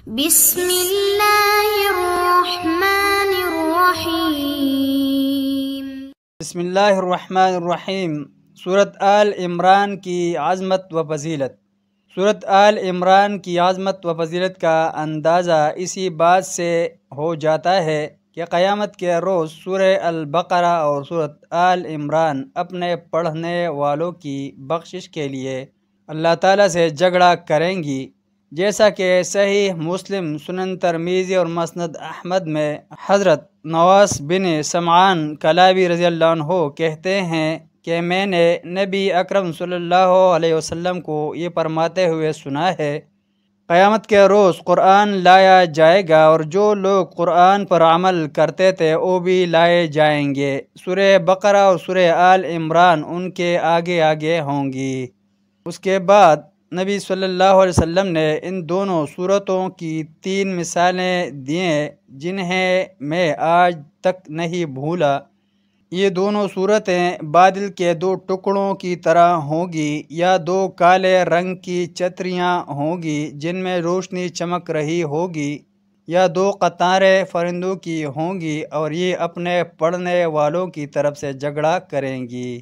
بسم اللہ الرحمن الرحیم۔ بسم اللہ الرحمن الرحیم۔ سورۃ آل عمران کی عظمت و فضیلت۔ سورۃ آل عمران کی عظمت و فضیلت کا اندازہ اسی بات سے ہو جاتا ہے کہ قیامت کے روز سورہ البقرہ اور سورۃ آل عمران اپنے پڑھنے والوں کی بخشش کے لیے اللہ تعالیٰ سے جھگڑا کریں گی، جیسا کہ صحیح مسلم، سنن ترمذی اور مسند احمد میں حضرت نواس بن سمعان کلابی رضی اللہ عنہ کہتے ہیں کہ میں نے نبی اکرم صلی اللہ علیہ وسلم کو یہ فرماتے ہوئے سنا ہے، قیامت کے روز قرآن لایا جائے گا اور جو لوگ قرآن پر عمل کرتے تھے وہ بھی لائے جائیں گے۔ سورہ بقرہ اور سورہ آل عمران ان کے آگے آگے ہوں گی۔ اس کے بعد نبی صلی اللہ علیہ وسلم نے ان دونوں صورتوں کی 3 مثالیں دیں جنہیں میں آج تک نہیں بھولا۔ یہ دونوں صورتیں بادل کے 2 ٹکڑوں کی طرح ہوں گی یا 2 کالے رنگ کی چھتریاں ہوں گی جن میں روشنی چمک رہی ہوگی، یا 2 قطاریں فرندوں کی ہوں گی اور یہ اپنے پڑھنے والوں کی طرف سے جھگڑا کریں گی۔